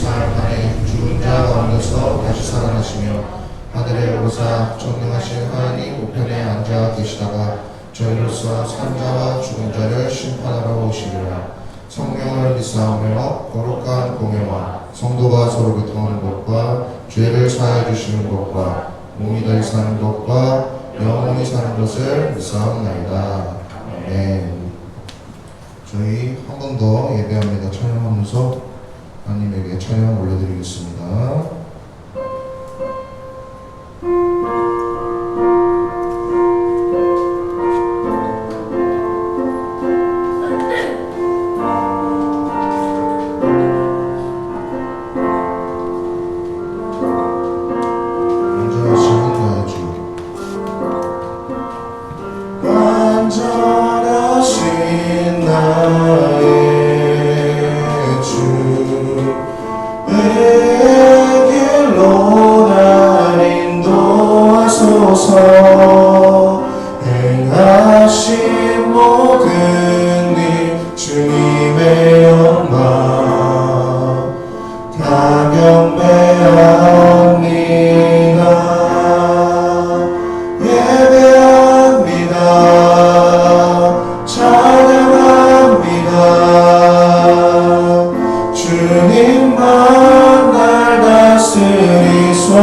사흘 만에 죽은 자 가운데서 다시 살아나시며 하늘에 오르사 전능하신 하나님 우편에 앉아 계시다가 저희로서 산자와 죽은 자를 심판하러 오시리라. 성령을 믿사오며 거룩한 공예와 성도가 서로 교통하는 것과 죄를 사하여 주시는 것과 몸이 더 사는 것과 영원히 사는 것을 믿사옵나이다. 아멘. 저희 한 번 더 예배합니다. 찬양하면서 하나님에게 찬양 올려드리겠습니다. 행하신 모든 일 주님의 영광 다 경배합니다. 예배합니다. 찬양합니다. 주님만 날 다스리소서.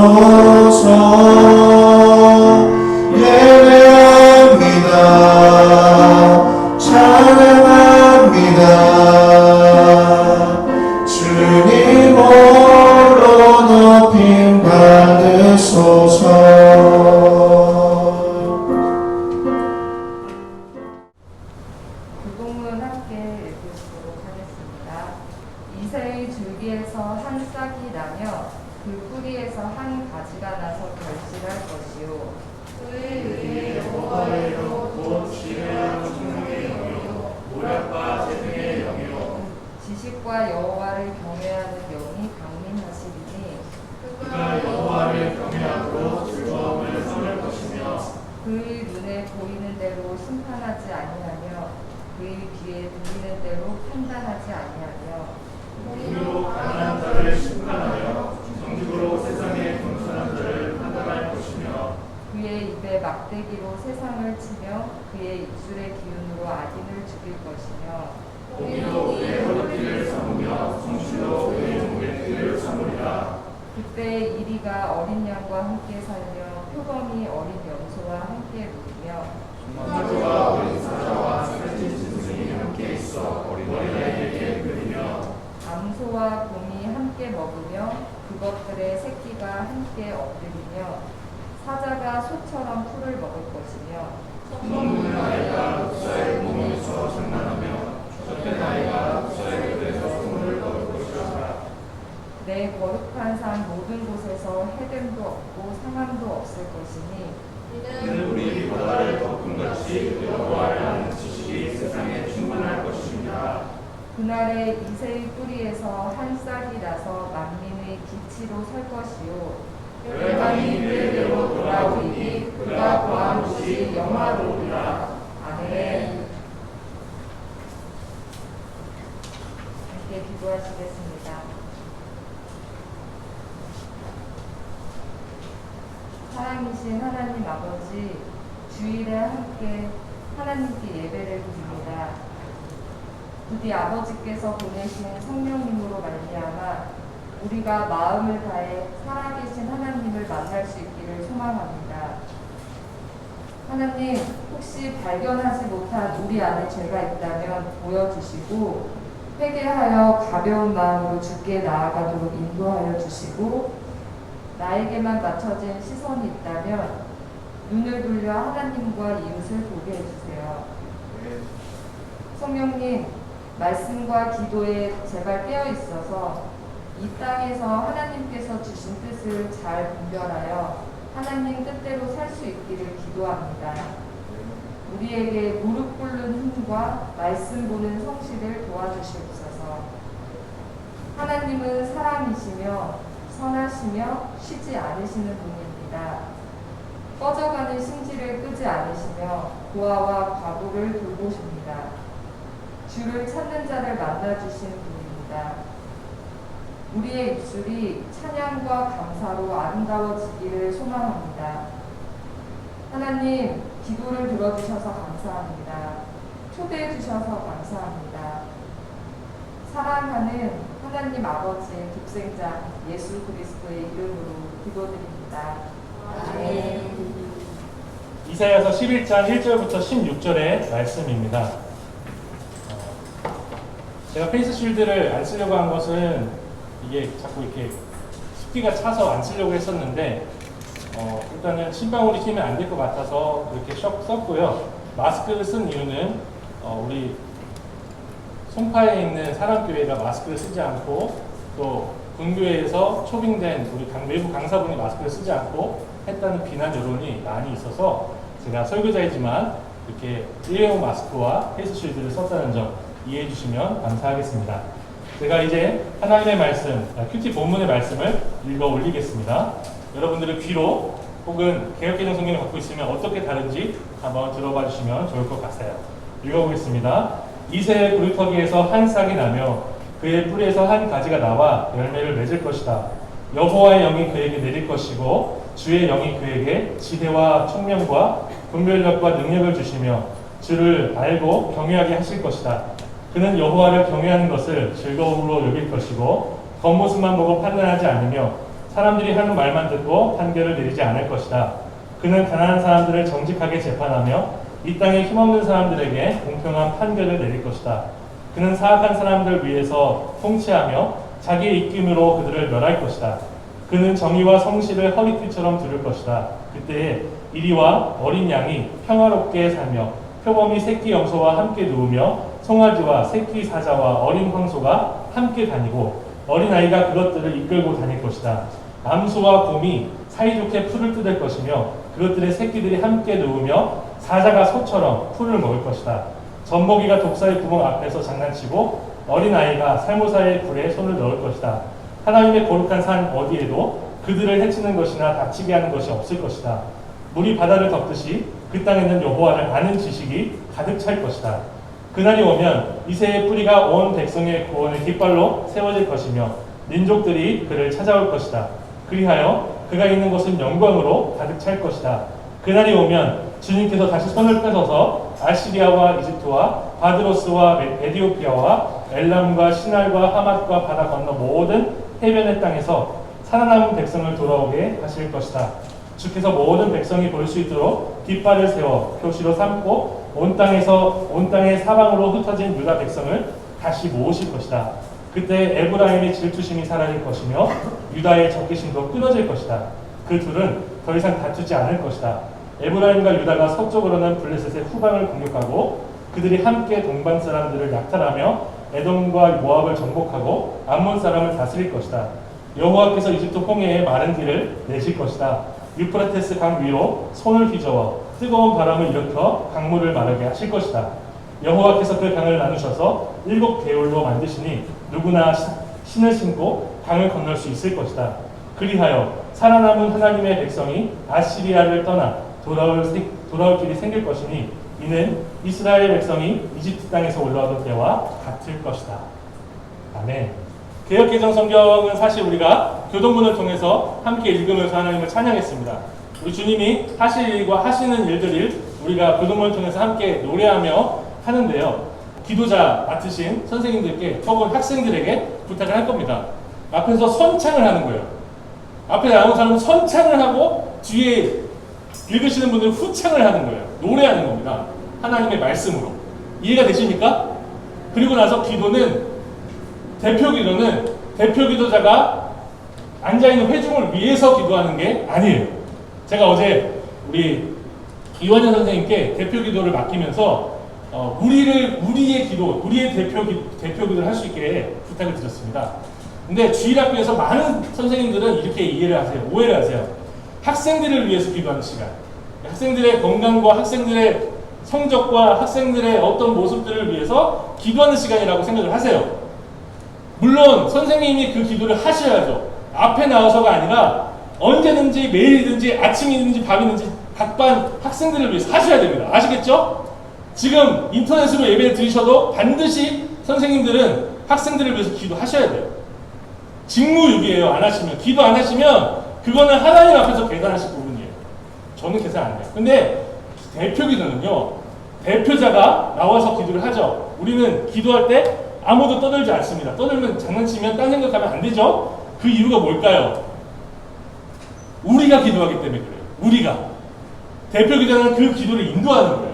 찬양합니다. 주님 홀로 높임 받으소서. 교동문 함께 읽으시도록 하겠습니다. 이새의 줄기에서 한 싹이 나며 그 뿌리에서 한 가지가 나서 결실할 것이요 그의 의에 여호와의로 곧 지혜와 충성의 영이요 모략과 재능의 영이요 지식과 여호와를 경외하는 영이 강림하시리니 그가 여호와를 경외함으로 즐거움을 삼을 것이며 그의 눈에 보이는 대로 심판하지 아니하며 그의 귀에 들리는 대로 판단하지 아니하며 공의로 가난한 자를 심판하며 정직으로 세상의 겸손한 자를 판단할 것이며 그의 입에 막대기로 세상을 치며 그의 입술의 기운으로 악인을 죽일 것이며 공의로 그의 허리띠를 삼으며 성실로 그의 목의 띠를 삼으리라. 그때 이리가 어린 양과 함께 살며 표범이 어린 염소와 함께 누리며 송아지와 어린 사자와 살찐 짐승이 함께 있어 어린아이에게 누리며 암소와 곰이 함께 먹으며 그것들의 새끼가 함께 엎드리며 사자가 소처럼 풀을 먹을 것이며 성문의 아이가 흑사의 구멍에서 장난하며 젖된 아이가 흑사의 곁에서 손을 넣을 것이라. 내 거룩한 산 모든 곳에서 해됨도 없고 상함도 없을 것이니 이는 우리 바다를 덮음같이 여호와를 아는 지식이 세상에 충만할 것입니다. 그날에 이새의 뿌리에서 한 싹이 나서 만민의 기치로 설 것이요 열방이 그에게로 돌아오리니 그가 거한 곳이 영화로우리라. 아멘. 함께 기도하시겠습니다. 사랑이신 하나님 아버지, 주일에 함께 하나님께 예배를 드립니다. 부디 아버지께서 보내신 성령님으로 말미암아 우리가 마음을 다해 살아계신 하나님을 만날 수 있기를 소망합니다. 하나님, 혹시 발견하지 못한 우리 안에 죄가 있다면 보여주시고 회개하여 가벼운 마음으로 주께 나아가도록 인도하여 주시고 나에게만 맞춰진 시선이 있다면 눈을 돌려 하나님과 이웃을 보게 해주세요. 성령님, 말씀과 기도에 제발 깨어 있어서 이 땅에서 하나님께서 주신 뜻을 잘 분별하여 하나님 뜻대로 살 수 있기를 기도합니다. 우리에게 무릎 꿇는 힘과 말씀 보는 성실을 도와주시옵소서. 하나님은 사랑이시며 선하시며 쉬지 않으시는 분입니다. 꺼져가는 심지를 끄지 않으시며 고아와 과부를 돌보십니다. 주를 찾는 자를 만나주시는 분입니다. 우리의 입술이 찬양과 감사로 아름다워지기를 소망합니다. 하나님, 기도를 들어주셔서 감사합니다. 초대해 주셔서 감사합니다. 사랑하는 하나님 아버지의 독생자 예수 그리스도의 이름으로 기도드립니다. 아멘. 이사야서 11장 1절부터 16절의 말씀입니다. 제가 페이스 쉴드를 안 쓰려고 한 것은 이게 자꾸 이렇게 습기가 차서 안 쓰려고 했었는데 일단은 침방울이 튀면 안 될 것 같아서 그렇게 썼고요. 마스크를 쓴 이유는 우리 송파에 있는 사람교회가 마스크를 쓰지 않고 또 군교회에서 초빙된 우리 외부 강사분이 마스크를 쓰지 않고 했다는 비난 여론이 많이 있어서 제가 설교자이지만 이렇게 일회용 마스크와 페이스 쉴드를 썼다는 점 이해해 주시면 감사하겠습니다. 제가 이제 하나님의 말씀, 큐티 본문의 말씀을 읽어 올리겠습니다. 여러분들의 귀로 혹은 개역개정 성경을 갖고 있으면 어떻게 다른지 한번 들어봐 주시면 좋을 것 같아요. 읽어보겠습니다. 이새의 그루터기에서 한 싹이 나며 그의 뿌리에서 한 가지가 나와 열매를 맺을 것이다. 여호와의 영이 그에게 내릴 것이고 주의 영이 그에게 지혜와 총명과 분별력과 능력을 주시며 주를 알고 경외하게 하실 것이다. 그는 여호와를 경외하는 것을 즐거움으로 여길 것이고 겉모습만 보고 판단하지 않으며 사람들이 하는 말만 듣고 판결을 내리지 않을 것이다. 그는 가난한 사람들을 정직하게 재판하며 이 땅에 힘없는 사람들에게 공평한 판결을 내릴 것이다. 그는 사악한 사람들 위해서 통치하며 자기의 입김으로 그들을 멸할 것이다. 그는 정의와 성실을 허리띠처럼 두를 것이다. 그때에 이리와 어린 양이 평화롭게 살며 표범이 새끼 염소와 함께 누우며 송아지와 새끼 사자와 어린 황소가 함께 다니고 어린아이가 그것들을 이끌고 다닐 것이다. 암소와 곰이 사이좋게 풀을 뜯을 것이며 그것들의 새끼들이 함께 누우며 사자가 소처럼 풀을 먹을 것이다. 젖먹이가 독사의 구멍 앞에서 장난치고 어린아이가 살모사의 불에 손을 넣을 것이다. 하나님의 거룩한 산 어디에도 그들을 해치는 것이나 다치게 하는 것이 없을 것이다. 물이 바다를 덮듯이 그 땅에는 여호와를 아는 지식이 가득 찰 것이다. 그날이 오면 이새의 뿌리가 온 백성의 구원의 깃발로 세워질 것이며 민족들이 그를 찾아올 것이다. 그리하여 그가 있는 곳은 영광으로 가득 찰 것이다. 그날이 오면 주님께서 다시 손을 펴서서 아시리아와 이집트와 바드로스와 에디오피아와 엘람과 시날과 하맛과 바다 건너 모든 해변의 땅에서 살아남은 백성을 돌아오게 하실 것이다. 주께서 모든 백성이 볼 수 있도록 깃발을 세워 표시로 삼고 온 땅의 사방으로 흩어진 유다 백성을 다시 모으실 것이다. 그때 에브라임의 질투심이 사라질 것이며 유다의 적개심도 끊어질 것이다. 그 둘은 더 이상 다투지 않을 것이다. 에브라임과 유다가 서쪽으로는 블레셋의 후방을 공격하고 그들이 함께 동방 사람들을 약탈하며 에돔과 모압을 정복하고 암몬 사람을 다스릴 것이다. 여호와께서 이집트 홍해에 마른 길을 내실 것이다. 유프라테스 강 위로 손을 휘저어 뜨거운 바람을 일으켜 강물을 마르게 하실 것이다. 여호와께서 그 강을 나누셔서 7개울로 만드시니 누구나 신을 신고 강을 건널 수 있을 것이다. 그리하여 살아남은 하나님의 백성이 아시리아를 떠나 돌아올 길이 생길 것이니 이는 이스라엘 백성이 이집트 땅에서 올라오던 때와 같을 것이다. 아멘. 개역개정 성경은 사실 우리가 교동문을 통해서 함께 읽으면서 하나님을 찬양했습니다. 우리 주님이 하실 일과 하시는 일들을 우리가 교동문을 통해서 함께 노래하며 하는데요. 기도자 맡으신 선생님들께 혹은 학생들에게 부탁을 할 겁니다. 앞에서 선창을 하는 거예요. 앞에 나온 사람은 선창을 하고 뒤에 읽으시는 분들은 후창을 하는 거예요. 노래하는 겁니다. 하나님의 말씀으로. 이해가 되십니까? 그리고 나서 기도는 대표 기도자가 앉아있는 회중을 위해서 기도하는 게 아니에요. 제가 어제 우리 이완현 선생님께 대표 기도를 맡기면서 우리의 대표 기도를 할 수 있게 부탁을 드렸습니다. 근데 주일학교에서 많은 선생님들은 이렇게 이해를 하세요. 오해를 하세요. 학생들을 위해서 기도하는 시간. 학생들의 건강과 학생들의 성적과 학생들의 어떤 모습들을 위해서 기도하는 시간이라고 생각을 하세요. 물론 선생님이 그 기도를 하셔야죠. 앞에 나와서가 아니라 언제든지 매일이든지 아침이든지 밤이든지 각 반 학생들을 위해서 하셔야 됩니다. 아시겠죠? 지금 인터넷으로 예배를 드리셔도 반드시 선생님들은 학생들을 위해서 기도하셔야 돼요. 직무유기예요. 안 하시면. 기도 안 하시면 그거는 하나님 앞에서 계산하실 부분이에요. 저는 계산 안 해요. 근데 대표 기도는요. 대표자가 나와서 기도를 하죠. 우리는 기도할 때 아무도 떠들지 않습니다. 떠들면 장난치면 딴 생각하면 안 되죠. 그 이유가 뭘까요? 우리가 기도하기 때문에 그래요. 우리가. 대표 기도는 그 기도를 인도하는 거예요.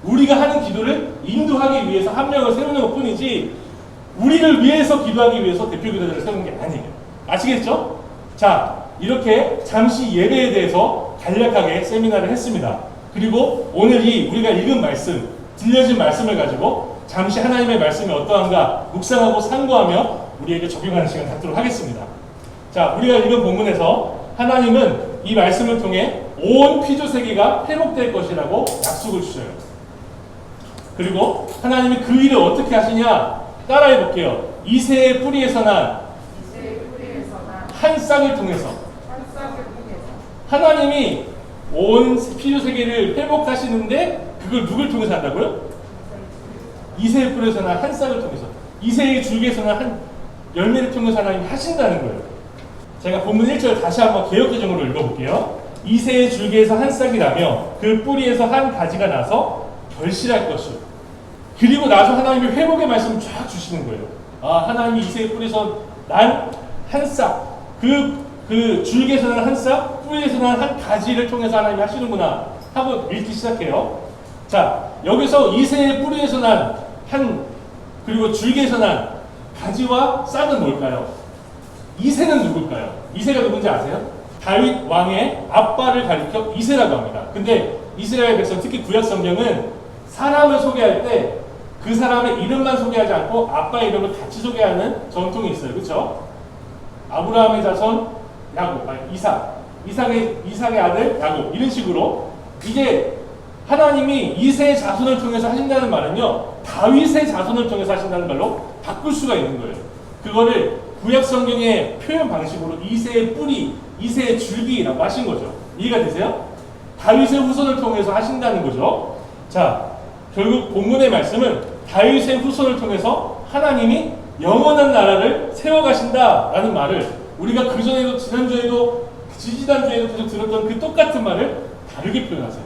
우리가 하는 기도를 인도하기 위해서 한 명을 세우는 것 뿐이지 우리를 위해서 기도하기 위해서 대표 기도자를 세우는 게 아니에요. 아시겠죠? 자, 이렇게 잠시 예배에 대해서 간략하게 세미나를 했습니다. 그리고 오늘 이 우리가 읽은 말씀, 들려진 말씀을 가지고 잠시 하나님의 말씀이 어떠한가 묵상하고 상고하며 우리에게 적용하는 시간 갖도록 하겠습니다. 자, 우리가 읽은 본문에서 하나님은 이 말씀을 통해 온 피조 세계가 회복될 것이라고 약속을 주셔요. 그리고 하나님이 그 일을 어떻게 하시냐? 따라해 볼게요. 이새의 뿌리에서 난 한 싹을 통해서 하나님이 온 피조 세계를 회복하시는데 그걸 누굴 통해서 한다고요? 이새의 뿌리에서 난 한 싹을 통해서, 이새의 줄기에서 난 한 열매를 통해서 하나님이 하신다는 거예요. 제가 본문 1절 다시 한번 개역개정으로 읽어볼게요. 이새의 줄기에서 한 싹이 나며 그 뿌리에서 한 가지가 나서 결실할 것이요. 그리고 나서 하나님이 회복의 말씀을 쫙 주시는 거예요. 아, 하나님이 이새의 뿌리에서 난 한 싹, 그 줄기에서 난 한 싹, 뿌리에서 난 한 가지를 통해서 하나님이 하시는구나 하고 읽기 시작해요. 자, 여기서 이새의 뿌리에서 난 한, 그리고 줄기에서 난 가지와 싹은 뭘까요? 이새는 누굴까요? 이새가 누군지 아세요? 다윗 왕의 아빠를 가리켜 이새라고 합니다. 근데 이스라엘 백성, 특히 구약 성경은 사람을 소개할 때 그 사람의 이름만 소개하지 않고 아빠의 이름을 같이 소개하는 전통이 있어요. 그렇죠? 아브라함의 자손 야곱, 이삭의 아들 야곱, 이런 식으로 이제 하나님이 이새의 자손을 통해서 하신다는 말은요, 다윗의 자손을 통해서 하신다는 말로 바꿀 수가 있는 거예요. 그거를 구약 성경의 표현 방식으로 이새의 뿌리, 이새의 줄기라고 하신 거죠. 이해가 되세요? 다윗의 후손을 통해서 하신다는 거죠. 자, 결국 본문의 말씀은 다윗의 후손을 통해서 하나님이 영원한 나라를 세워가신다라는 말을 우리가 그전에도 지난주에도 지지난주에도 계속 들었던 그 똑같은 말을 다르게 표현하세요.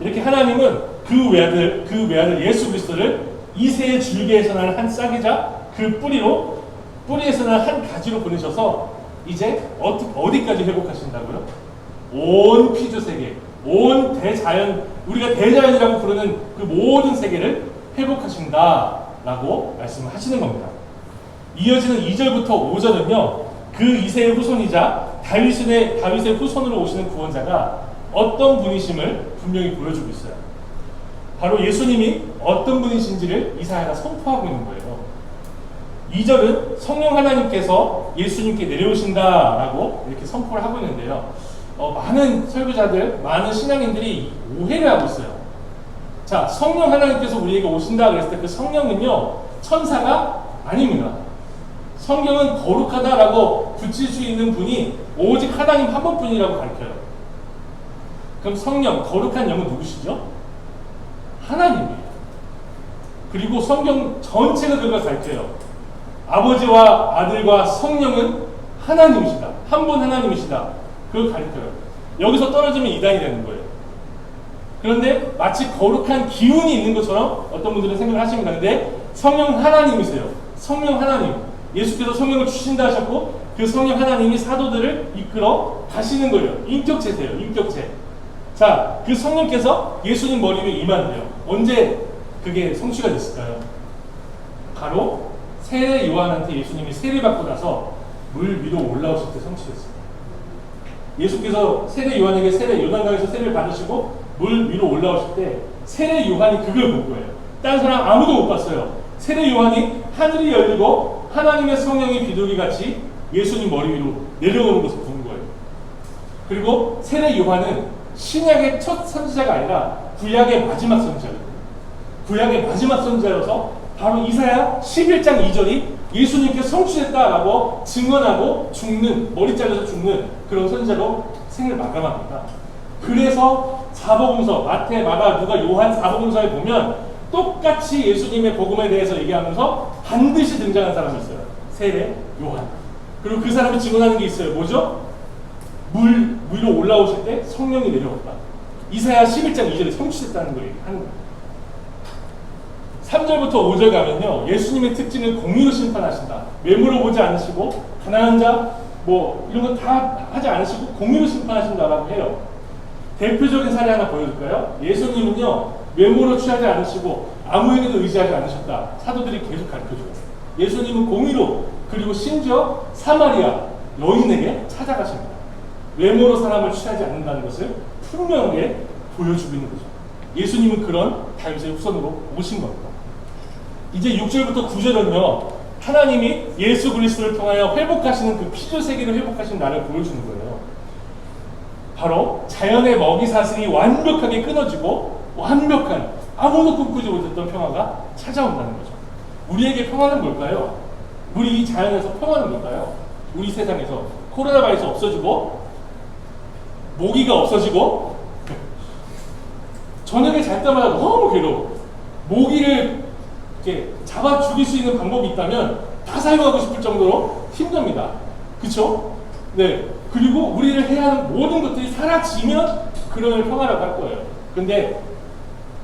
이렇게 하나님은 그 외아들 예수 그리스도를 이새의 줄기에서 나는 한 싹이자 그 뿌리에서 나는 한 가지로 보내셔서 이제 어디까지 회복하신다고요? 온 피조 세계, 온 대자연, 우리가 대자연이라고 부르는 그 모든 세계를 회복하신다라고 말씀을 하시는 겁니다. 이어지는 2절부터 5절은요, 그 이새의 후손이자 다윗의 후손으로 오시는 구원자가 어떤 분이심을 분명히 보여주고 있어요. 바로 예수님이 어떤 분이신지를 이사야가 선포하고 있는 거예요. 2절은 성령 하나님께서 예수님께 내려오신다라고 이렇게 선포를 하고 있는데요. 많은 설교자들, 많은 신앙인들이 오해를 하고 있어요. 자, 성령 하나님께서 우리에게 오신다 그랬을 때 그 성령은요, 천사가 아닙니다. 성경은 거룩하다라고 붙일 수 있는 분이 오직 하나님 한 분뿐이라고 가르쳐요. 그럼 성령, 거룩한 영은 누구시죠? 하나님이에요. 그리고 성경 전체가 그걸 가르쳐요. 아버지와 아들과 성령은 하나님이시다. 한 분 하나님이시다. 그걸 가르쳐요. 여기서 떨어지면 이단이 되는 거예요. 그런데 마치 거룩한 기운이 있는 것처럼 어떤 분들은 생각을 하십니다. 근데 성령 하나님이세요. 성령 하나님. 예수께서 성령을 주신다 하셨고 그 성령 하나님이 사도들을 이끌어 가시는 거예요. 인격체세요. 인격체. 자, 그 성령께서 예수님 머리 위에 임한대요. 언제 그게 성취가 됐을까요? 바로 세례 요한한테 예수님이 세례받고 나서 물 위로 올라오실 때 성취됐습니다. 예수께서 세례 요한에게 요단강에서 세례를 받으시고 물 위로 올라오실 때 세례 요한이 그걸 본 거예요. 다른 사람 아무도 못 봤어요. 세례 요한이 하늘이 열리고 하나님의 성령이 비둘기같이 예수님 머리 위로 내려오는 것을 본 거예요. 그리고 세례 요한은 신약의 첫 선지자가 아니라 구약의 마지막 선지자예요. 구약의 마지막 선지자여서 바로 이사야 11장 2절이 예수님께 성취됐다라고 증언하고 죽는, 머리 잘려서 죽는 그런 선지자로 생을 마감합니다. 그래서 사복음서, 마태, 마가, 누가, 요한 사복음서에 보면 똑같이 예수님의 복음에 대해서 얘기하면서 반드시 등장한 사람이 있어요. 세례 요한. 그리고 그 사람이 증언하는 게 있어요. 뭐죠? 물 위로 올라오실 때 성령이 내려온다. 이사야 11장 2절에 성취됐다는 거예요. 하는 거예요. 3절부터 5절 가면요, 예수님의 특징은 공의로 심판하신다. 외모로 보지 않으시고 가난한 자 뭐 이런 거 다 하지 않으시고 공의로 심판하신다라고 해요. 대표적인 사례 하나 보여줄까요? 예수님은요, 외모로 취하지 않으시고 아무에게도 의지하지 않으셨다. 사도들이 계속 가르쳐줘요. 예수님은 공의로, 그리고 심지어 사마리아 여인에게 찾아가십니다. 외모로 사람을 취하지 않는다는 것을 분명하게 보여주고 있는 거죠. 예수님은 그런 다윗의 후손으로 오신 겁니다. 이제 6절부터 9절은요, 하나님이 예수 그리스도를 통하여 회복하시는 그 피조 세계를 회복하신 나를 보여주는 거예요. 바로 자연의 먹이 사슬이 완벽하게 끊어지고 완벽한, 아무도 꿈꾸지 못했던 평화가 찾아온다는 거죠. 우리에게 평화는 뭘까요? 우리 이 자연에서 평화는 뭘까요? 우리 세상에서 코로나 바이러스 없어지고 모기가 없어지고 저녁에 잘 때마다 너무 괴로워. 모기를 이렇게 잡아 죽일 수 있는 방법이 있다면 다 사용하고 싶을 정도로 힘듭니다. 그쵸? 네. 그리고 우리를 해야 하는 모든 것들이 사라지면 그런 평화라고 할 거예요. 근데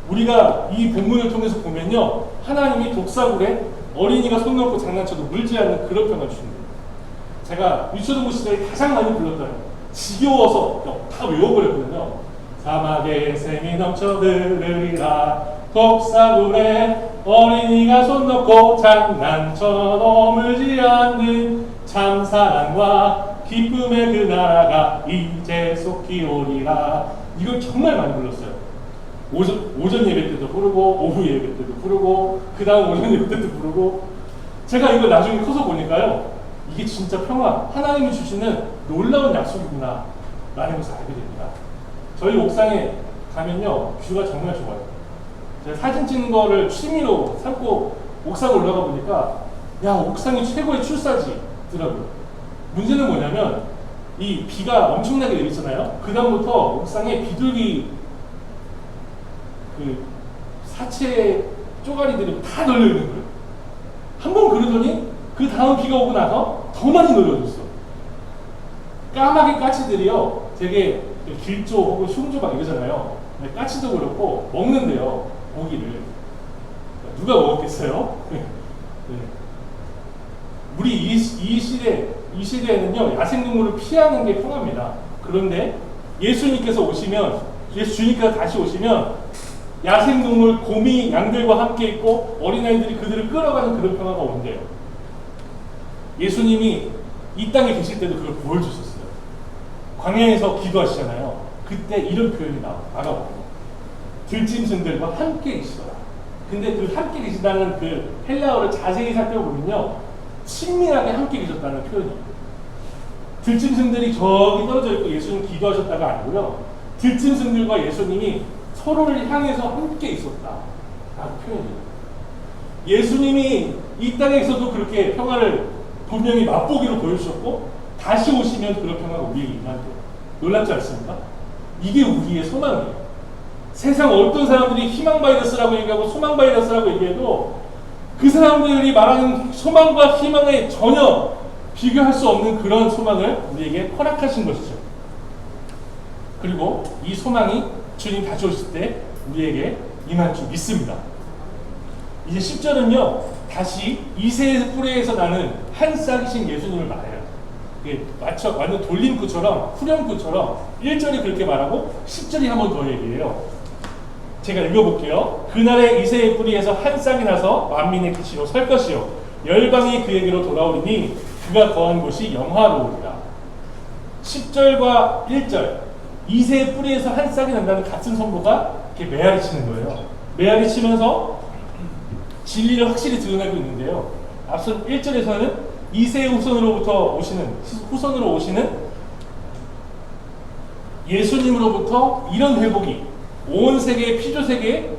우리가 이 본문을 통해서 보면요, 하나님이 독사굴에 어린이가 손 넣고 장난쳐도 물지 않는 그런 평화를 주는 거예요. 제가 유초등부 시절에 가장 많이 불렀던, 지겨워서 다 외워버렸거든요. 사막에 샘이 넘쳐 흐르리라, 독사굴에 어린이가 손 넣고 장난쳐도 물지 않는 참사랑과 기쁨의 그 나라가 이제 속히 오리라. 이걸 정말 많이 불렀어요. 오전 예배 때도 부르고 오후 예배 때도 부르고 그 다음 오전 예배 때도 부르고. 제가 이걸 나중에 커서 보니까요, 이게 진짜 평화, 하나님이 주시는 놀라운 약속이구나 라는 것을 알게 됩니다. 저희 옥상에 가면요, 뷰가 정말 좋아요. 제가 사진 찍는 거를 취미로 삼고 옥상에 올라가 보니까, 야, 옥상이 최고의 출사지더라고요. 문제는 뭐냐면 이 비가 엄청나게 내리잖아요. 그 다음부터 옥상에 비둘기 그 사체 쪼가리들이 다 널려 있는 거예요. 한번 그러더니 그 다음 비가 오고 나서 더 많이 널려졌어. 까마귀 까치들이요, 되게 길조 혹은 흉조 막 이러잖아요. 까치도 그렇고 먹는데요, 고기를. 누가 먹었겠어요? 네. 우리 이 시대에는요, 야생동물을 피하는 게 편합니다. 그런데 예수님께서 오시면, 예수 주님께서 다시 오시면 야생동물, 곰이 양들과 함께 있고 어린아이들이 그들을 끌어가는 그런 평화가 온대요. 예수님이 이 땅에 계실 때도 그걸 보여주셨어요. 광야에서 기도하시잖아요. 그때 이런 표현이 나가거든요. 들짐승들과 함께 계시더라. 근데 그 함께 계시다는 그 헬라어를 자세히 살펴보면요, 친밀하게 함께 계셨다는 표현이에요. 들짐승들이 저기 떨어져 있고 예수님 기도하셨다가 아니고요, 들짐승들과 예수님이 서로를 향해서 함께 있었다 라는 표현이에요. 예수님이 이 땅에서도 그렇게 평화를 분명히 맛보기로 보여주셨고, 다시 오시면 그런 평화가 우리에게 임한대요. 놀랍지 않습니까? 이게 우리의 소망이에요. 세상 어떤 사람들이 희망 바이러스라고 얘기하고 소망 바이러스라고 얘기해도 그 사람들이 말하는 소망과 희망에 전혀 비교할 수 없는 그런 소망을 우리에게 허락하신 것이죠. 그리고 이 소망이 주님 다시 오실 때 우리에게 임할 줄 믿습니다. 이제 10절은요, 다시 이새의 뿌리에서 나는 한 싹이신 예수님을 말해요. 완전 돌림구처럼, 후렴구처럼 1절이 그렇게 말하고 10절이 한 번 더 얘기해요. 제가 읽어볼게요. 그날에 이새의 뿌리에서 한 싹이 나서 만민의 빛으로 설 것이요, 열방이 그에게로 돌아오리니 그가 거한 곳이 영화로우리라. 10절과 1절, 이새의 뿌리에서 한 싹이 난다는 같은 선보가 이렇게 메아리 치는 거예요. 메아리 치면서 진리를 확실히 드러내고 있는데요. 앞선 1절에서는 이새의 후손으로 오시는 예수님으로부터 이런 회복이, 온 세계의 피조 세계에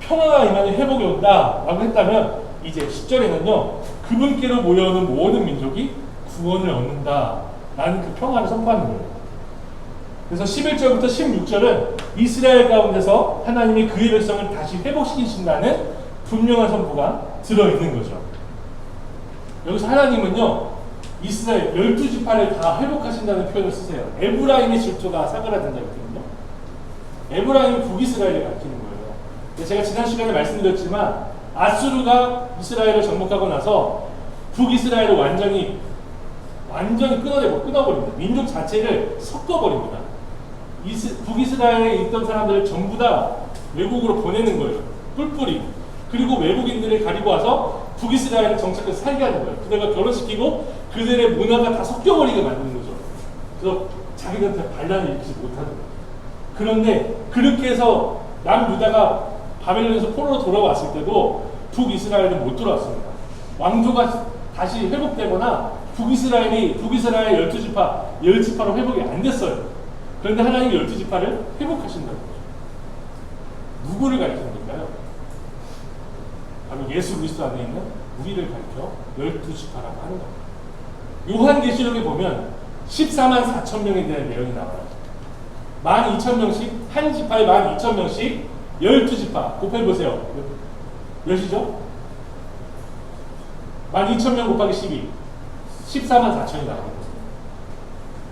평화가 임하는 회복이 온다라고 했다면, 이제 10절에는요, 그분께로 모여오는 모든 민족이 구원을 얻는다라는 그 평화를 선포하는 거예요. 그래서 11절부터 16절은 이스라엘 가운데서 하나님이 그의 백성을 다시 회복시키신다는 분명한 선포가 들어있는 거죠. 여기서 하나님은요, 이스라엘 12지파를 다 회복하신다는 표현을 쓰세요. 에브라임의 질조가 사그라든다 했거든요. 에브라임이 북이스라엘을 가리키는 거예요. 근데 제가 지난 시간에 말씀드렸지만 아수르가 이스라엘을 정복하고 나서 북이스라엘을 완전히 끊어버립니다. 민족 자체를 섞어버립니다. 북이스라엘에 있던 사람들을 전부 다 외국으로 보내는 거예요. 뿔뿔이. 그리고 외국인들을 가리고 와서 북이스라엘 정착을 살게 하는 거예요. 그들과 결혼시키고 그들의 문화가 다 섞여버리게 만드는 거죠. 그래서 자기들한테 반란을 일으키지 못하는 거예요. 그런데 그렇게 해서 남유다가 바벨론에서 포로로 돌아왔을 때도 북이스라엘은 못 돌아왔습니다. 왕조가 다시 회복되거나 북이스라엘 12지파, 10지파로 회복이 안 됐어요. 그런데 하나님이 12지파를 회복하신다는 거죠. 누구를 가리키는 걸까요? 바로 예수 그리스도 안에 있는 우리를 가리켜 12지파라고 하는 겁니다. 요한계시록에 보면 14만 4천 명에 대한 내용이 나와요. 12,000명씩, 한 지파에 12,000명씩 12지파 곱해보세요. 몇이죠? 12,000명 곱하기 12 14만 4천이 나옵니다.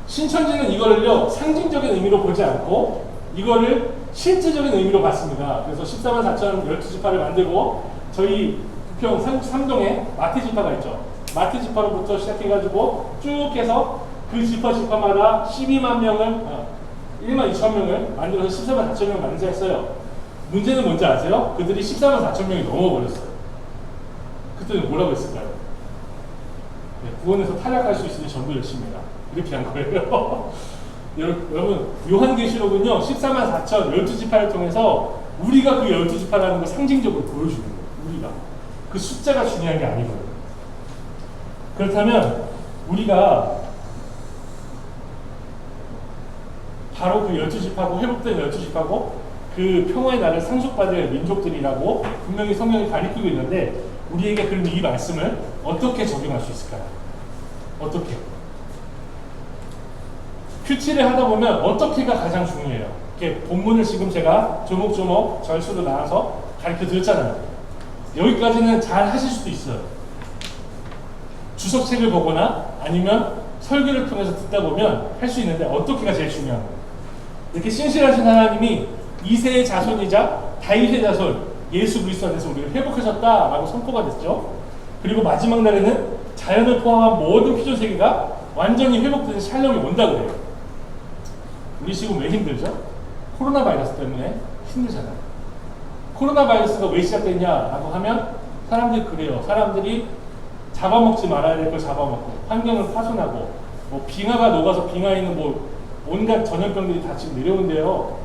신천지는 이거를요 상징적인 의미로 보지 않고 이거를 실제적인 의미로 봤습니다. 그래서 14만 4천 12지파를 만들고 저희 부평 3동에 마태지파가 있죠. 마태지파로부터 시작해가지고 쭉 해서 그 지파마다 12만 명을 1만 2천 명을 만들어서 14만 4천 명을 만들자 했어요. 문제는 뭔지 아세요? 그들이 14만 4천 명이 넘어버렸어요. 그때는 뭐라고 했을까요? 네, 구원에서 탈락할 수 있으니 전부 열심히 해라. 이렇게 한 거예요. 여러분, 요한계시록은요, 14만 4천 12지파를 통해서 우리가 그 12지파라는 걸 상징적으로 보여주는 거예요. 우리가. 그 숫자가 중요한 게 아니고요. 그렇다면, 우리가 바로 그 12지파고, 회복된 12지파고, 그 평화의 날을 상속받을 민족들이라고 분명히 성경이 가리키고 있는데, 우리에게 그럼 이 말씀을 어떻게 적용할 수 있을까요? 어떻게? 큐티를 하다 보면 어떻게가 가장 중요해요. 이렇게 본문을 지금 제가 조목조목 절수로 나눠서 가르쳐 드렸잖아요. 여기까지는 잘 하실 수도 있어요. 주석책을 보거나 아니면 설교를 통해서 듣다 보면 할 수 있는데 어떻게가 제일 중요한 거예요. 이렇게 신실하신 하나님이 이세의 자손이자 다윗의 자손 예수 그리스도 안에서 우리를 회복하셨다라고 선포가 됐죠. 그리고 마지막 날에는 자연을 포함한 모든 피조 세계가 완전히 회복되는 샬롬이 온다 그래요. 우리 지금 왜 힘들죠? 코로나 바이러스 때문에 힘들잖아요. 코로나 바이러스가 왜 시작됐냐라고 하면 사람들이 그래요. 사람들이 잡아먹지 말아야 될 걸 잡아먹고 환경을 파손하고 뭐 빙하가 녹아서 빙하에 있는 뭐 온갖 전염병들이 다 지금 내려온대요.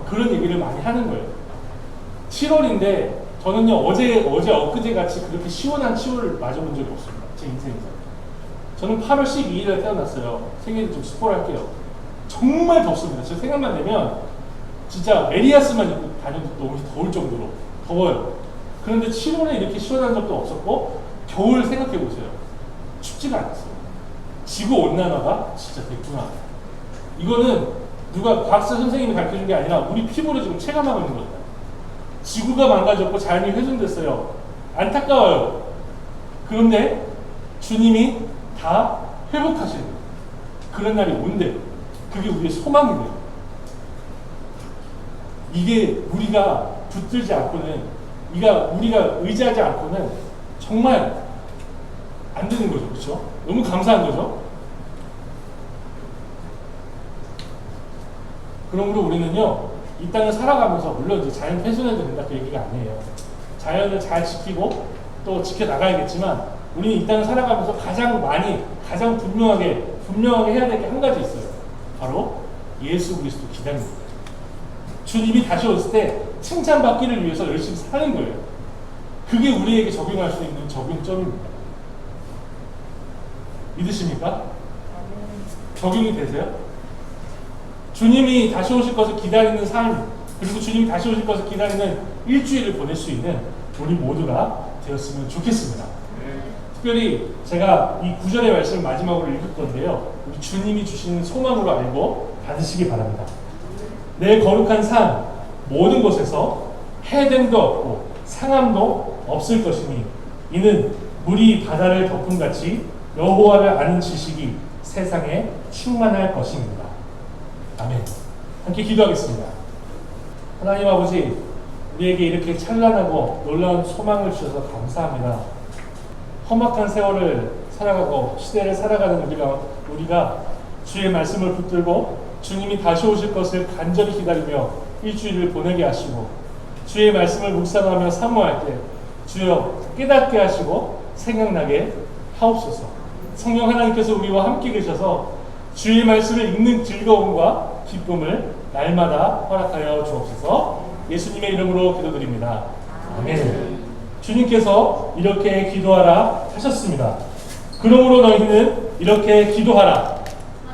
그런 얘기를 많이 하는 거예요. 7월인데 저는요 어제 엊그제 같이 그렇게 시원한 7월을 맞아본 적이 없습니다. 제 인생에서. 저는 8월 12일에 태어났어요. 생일을 좀 스포를 할게요. 정말 덥습니다. 제 생각만 되면 진짜 메리아스만 입고 다녀도 너무 더울 정도로 더워요. 그런데 7월에 이렇게 시원한 적도 없었고 겨울 생각해보세요. 춥지가 않았어요. 지구온난화가 진짜 됐구나. 이거는 누가 과학자 선생님이 가르쳐준 게 아니라 우리 피부로 지금 체감하고 있는 겁니다. 지구가 망가졌고 자연이 훼손됐어요. 안타까워요. 그런데 주님이 다 회복하시는 거예요. 그런 날이 온대요. 그게 우리의 소망이에요. 이게 우리가 붙들지 않고는, 우리가 의지하지 않고는 정말 안 되는 거죠. 그렇죠? 너무 감사한 거죠. 그러므로 우리는요, 이 땅을 살아가면서, 물론 이제 자연 훼손해도 된다 그 얘기가 아니에요. 자연을 잘 지키고 또 지켜나가야겠지만, 우리는 이 땅을 살아가면서 가장 분명하게 해야 될 게 한 가지 있어요. 바로 예수 그리스도 기다립니다. 주님이 다시 오실 때 칭찬받기를 위해서 열심히 사는 거예요. 그게 우리에게 적용할 수 있는 적용점입니다. 믿으십니까? 적용이 되세요? 주님이 다시 오실 것을 기다리는 삶, 그리고 주님이 다시 오실 것을 기다리는 일주일을 보낼 수 있는 우리 모두가 되었으면 좋겠습니다. 특별히 제가 이 9절의 말씀을 마지막으로 읽을 건데요. 우리 주님이 주시는 소망으로 알고 받으시기 바랍니다. 내 거룩한 산 모든 곳에서 해됨도 없고 상함도 없을 것이니 이는 물이 바다를 덮음같이 여호와를 아는 지식이 세상에 충만할 것입니다. 아멘. 함께 기도하겠습니다. 하나님 아버지, 우리에게 이렇게 찬란하고 놀라운 소망을 주셔서 감사합니다. 험악한 세월을 살아가고 시대를 살아가는 우리가 주의 말씀을 붙들고 주님이 다시 오실 것을 간절히 기다리며 일주일을 보내게 하시고, 주의 말씀을 묵상하며 사모할 때 주여 깨닫게 하시고 생각나게 하옵소서. 성령 하나님께서 우리와 함께 계셔서 주의 말씀을 읽는 즐거움과 기쁨을 날마다 허락하여 주옵소서. 예수님의 이름으로 기도드립니다. 아멘. 주님께서 이렇게 기도하라 하셨습니다. 그러므로 너희는 이렇게 기도하라.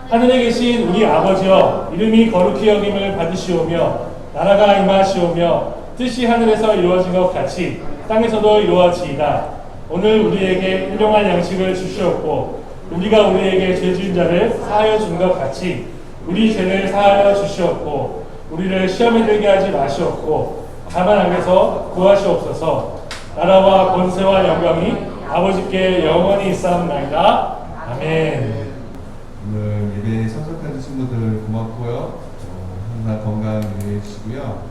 하늘에 계신 우리 아버지여, 이름이 거룩히 여김을 받으시오며 나라가 임하시오며 뜻이 하늘에서 이루어진 것 같이 땅에서도 이루어지이다. 오늘 우리에게 일용할 양식을 주시옵고 우리가 우리에게 죄 지은 자를 사하여 준 것 같이 우리 죄를 사하여 주시옵고 우리를 시험에 들게 하지 마시옵고 다만 악에서 구하시옵소서. 나라와 권세와 영광이 아버지께 영원히 있사옵나이다. 아멘. 오늘 예배에 참석해 주신 분들 고맙고요. 항상 건강 유의해 주시고요.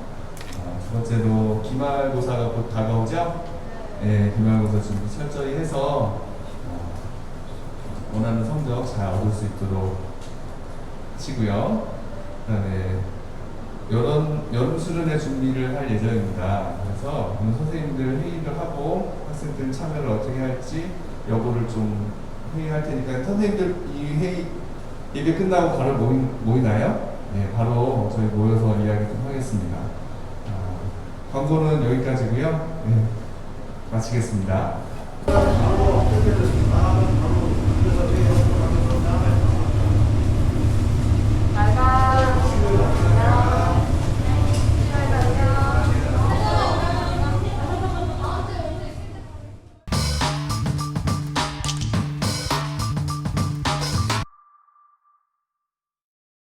두 번째로 기말고사가 곧 다가오죠? 네, 기말고사 준비 철저히 해서 원하는 성적 잘 얻을 수 있도록 하시고요. 그다음에 여름 수련회 준비를 할 예정입니다. 그래서 오늘 선생님들 회의를 하고 학생들 참여를 어떻게 할지 여부를 좀 회의할 테니까 선생님들 이 회의 예배 끝나고 바로 모이나요? 네, 바로 저희 모여서 이야기 좀 하겠습니다. 광고는 여기까지고요. 네, 마치겠습니다.